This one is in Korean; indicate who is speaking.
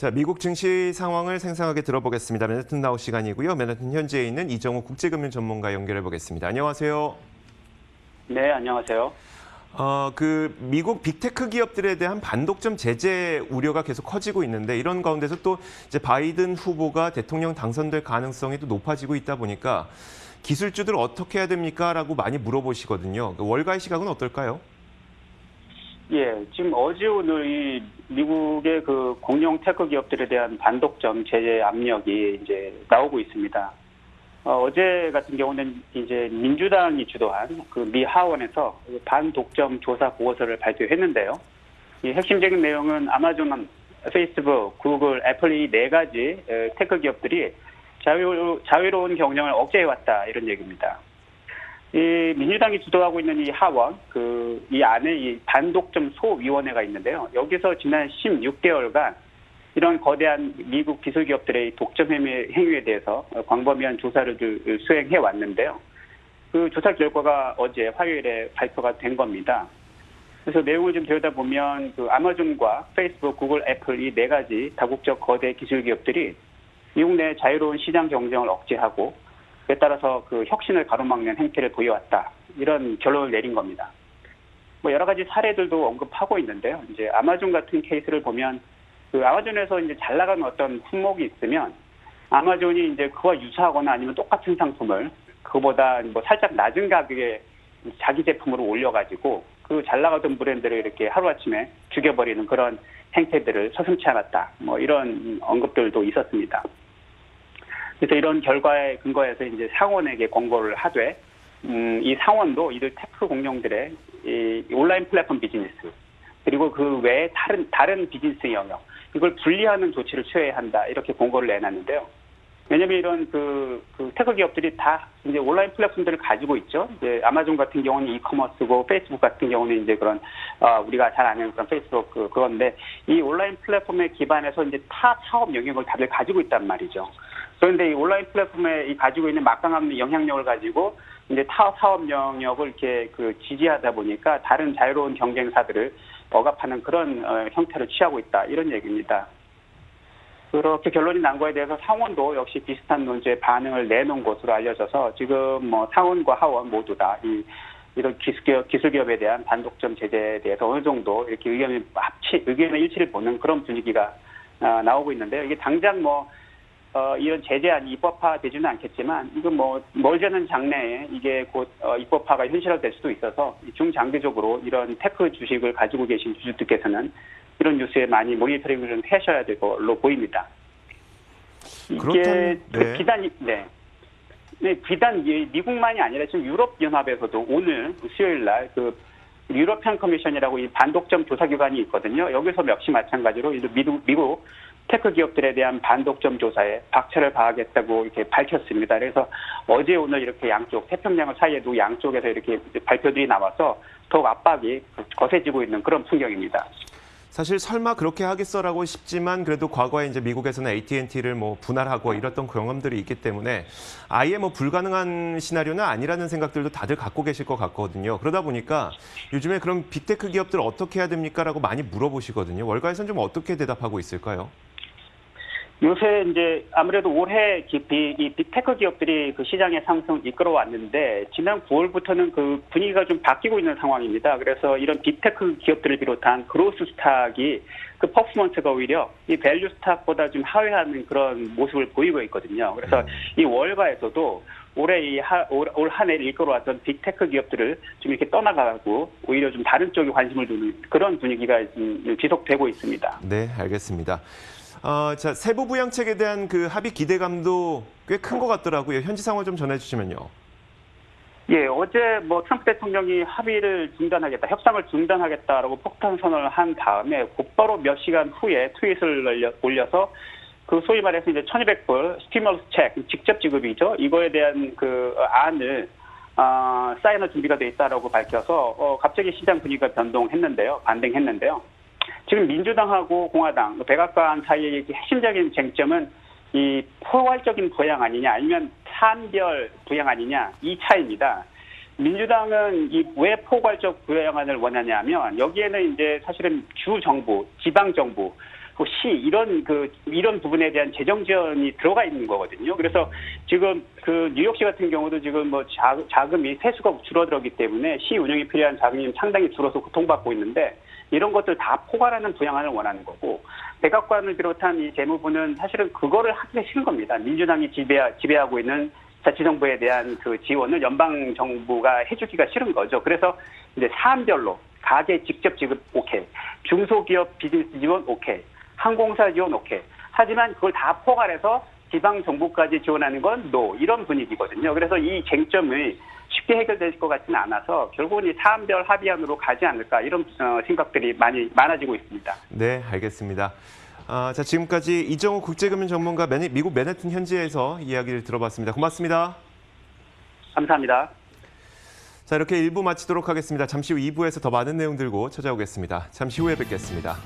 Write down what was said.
Speaker 1: 자, 미국 증시 상황을 생생하게 들어보겠습니다. 맨해튼 나우 시간이고요. 맨해튼 현지에 있는 이정우 국제금융 전문가 연결해 보겠습니다. 안녕하세요.
Speaker 2: 네, 안녕하세요.
Speaker 1: 미국 빅테크 기업들에 대한 반독점 제재 우려가 계속 커지고 있는데 이런 가운데서 또 이제 바이든 후보가 대통령 당선될 가능성이 또 높아지고 있다 보니까 기술주들 어떻게 해야 됩니까? 라고 많이 물어보시거든요. 월가의 시각은 어떨까요?
Speaker 2: 예, 지금 어제 오늘 이 미국의 그 공룡 테크 기업들에 대한 반독점 제재 압력이 이제 나오고 있습니다. 어제 같은 경우는 이제 민주당이 주도한 그 미 하원에서 반독점 조사 보고서를 발표했는데요. 이 핵심적인 내용은 아마존, 페이스북, 구글, 애플 이 네 가지 테크 기업들이 자유로운 경쟁을 억제해왔다 이런 얘기입니다. 이 민주당이 주도하고 있는 이 하원, 이 안에 이 반독점 소위원회가 있는데요. 여기서 지난 16개월간 이런 거대한 미국 기술 기업들의 독점 행위에 대해서 광범위한 조사를 수행해 왔는데요. 그 조사 결과가 어제 화요일에 발표가 된 겁니다. 그래서 내용을 좀 들여다보면 그 아마존과 페이스북, 구글, 애플 이 네 가지 다국적 거대 기술 기업들이 미국 내 자유로운 시장 경쟁을 억제하고 그에 따라서 그 혁신을 가로막는 행태를 보여왔다. 이런 결론을 내린 겁니다. 뭐 여러 가지 사례들도 언급하고 있는데요. 이제 아마존 같은 케이스를 보면 그 아마존에서 이제 잘 나가는 어떤 품목이 있으면 아마존이 이제 그와 유사하거나 아니면 똑같은 상품을 그보다 뭐 살짝 낮은 가격에 자기 제품으로 올려가지고 그 잘 나가던 브랜드를 이렇게 하루아침에 죽여버리는 그런 행태들을 서슴지 않았다. 뭐 이런 언급들도 있었습니다. 그래서 이런 결과에 근거해서 이제 상원에게 권고를 하되, 이 상원도 이들 테크 공룡들의 이 온라인 플랫폼 비즈니스, 그리고 그 외에 다른 비즈니스 영역, 이걸 분리하는 조치를 취해야 한다. 이렇게 권고를 내놨는데요. 왜냐면 이런 그 테크 기업들이 다 이제 온라인 플랫폼들을 가지고 있죠. 이제 아마존 같은 경우는 이커머스고, 페이스북 같은 경우는 이제 그런, 우리가 잘 아는 그런 페이스북 그건데, 이 온라인 플랫폼에 기반해서 이제 타 사업 영역을 다들 가지고 있단 말이죠. 그런데 이 온라인 플랫폼에 이 가지고 있는 막강한 영향력을 가지고 이제 타 사업 영역을 이렇게 지지하다 보니까 다른 자유로운 경쟁사들을 억압하는 그런 형태를 취하고 있다. 이런 얘기입니다. 그렇게 결론이 난 거에 대해서 상원도 역시 비슷한 논조에 반응을 내놓은 것으로 알려져서 지금 뭐 상원과 하원 모두 다 이런 기술 기업에 대한 반독점 제재에 대해서 어느 정도 이렇게 의견의 일치를 보는 그런 분위기가 나오고 있는데요. 이게 당장 이런 제재안이 입법화되지는 않겠지만, 이건 멀지 않은 장래에 이게 곧 입법화가 현실화될 수도 있어서 중장기적으로 이런 테크 주식을 가지고 계신 주주들께서는 이런 뉴스에 많이 모니터링을 좀 하셔야 될 걸로 보입니다. 이게 비단 미국만이 아니라 지금 유럽 연합에서도 오늘 수요일 날 유러피안 커미션이라고 이 반독점 조사 기관이 있거든요. 여기서 역시 마찬가지로 미국 테크 기업들에 대한 반독점 조사에 박차를 가하겠다고 이렇게 밝혔습니다. 그래서 어제 오늘 이렇게 태평양 사이에도 양쪽에서 이렇게 발표들이 나와서 더욱 압박이 거세지고 있는 그런 풍경입니다.
Speaker 1: 사실 설마 그렇게 하겠어라고 싶지만 그래도 과거에 이제 미국에서는 AT&T를 분할하고 이랬던 경험들이 있기 때문에 아예 불가능한 시나리오는 아니라는 생각들도 다들 갖고 계실 것 같거든요. 그러다 보니까 요즘에 그럼 빅테크 기업들 어떻게 해야 됩니까?라고 많이 물어보시거든요. 월가에서는 좀 어떻게 대답하고 있을까요?
Speaker 2: 요새 이제 아무래도 올해 이 빅테크 기업들이 그 시장의 상승 이끌어왔는데 지난 9월부터는 그 분위기가 좀 바뀌고 있는 상황입니다. 그래서 이런 빅테크 기업들을 비롯한 그로스 스탁이 그 퍼포먼스가 오히려 이 밸류 스탁보다 좀 하회하는 그런 모습을 보이고 있거든요. 그래서 이 월가에서도 올해 올 한 해를 이끌어왔던 빅테크 기업들을 좀 이렇게 떠나가고 오히려 좀 다른 쪽에 관심을 두는 그런 분위기가 지속되고 있습니다.
Speaker 1: 네, 알겠습니다. 자, 세부 부양책에 대한 그 합의 기대감도 꽤 큰 것 같더라고요. 현지 상황 좀 전해주시면요.
Speaker 2: 예, 어제 트럼프 대통령이 협상을 중단하겠다라고 폭탄 선언을 한 다음에 곧바로 몇 시간 후에 트윗을 올려서 그 소위 말해서 이제 1,200불 스티머러스 책, 직접 지급이죠. 이거에 대한 그 안을 사인할 준비가 돼 있다라고 밝혀서 갑자기 시장 분위기가 반등했는데요. 지금 민주당하고 공화당, 백악관 사이의 핵심적인 쟁점은 이 포괄적인 부양 아니냐, 아니면 산별 부양 아니냐, 이 차이입니다. 민주당은 왜 포괄적 부양안을 원하냐면 여기에는 이제 사실은 주 정부, 지방 정부 시 이런 부분에 대한 재정 지원이 들어가 있는 거거든요. 그래서 지금 그 뉴욕시 같은 경우도 지금 뭐 자금이 세수가 줄어들었기 때문에 시 운영에 필요한 자금이 상당히 줄어서 고통받고 있는데 이런 것들 다 포괄하는 부양안을 원하는 거고 백악관을 비롯한 이 재무부는 사실은 그거를 하기 싫은 겁니다. 민주당이 지배하고 있는 자치정부에 대한 그 지원을 연방 정부가 해주기가 싫은 거죠. 그래서 이제 사안별로 가계 직접 지급 오케이, 중소기업 비즈니스 지원 오케이, 항공사 지원 오케이. 하지만 그걸 다 포괄해서 지방 정부까지 지원하는 건 노. 이런 분위기거든요. 그래서 이 쟁점이 쉽게 해결될 것 같지는 않아서 결국은 이 사안별 합의안으로 가지 않을까 이런 생각들이 많아지고 있습니다.
Speaker 1: 네, 알겠습니다. 자, 지금까지 이정우 국제금융 전문가 미국 맨해튼 현지에서 이야기를 들어봤습니다. 고맙습니다.
Speaker 2: 감사합니다.
Speaker 1: 자, 이렇게 1부 마치도록 하겠습니다. 잠시 후 2부에서 더 많은 내용 들고 찾아오겠습니다. 잠시 후에 뵙겠습니다.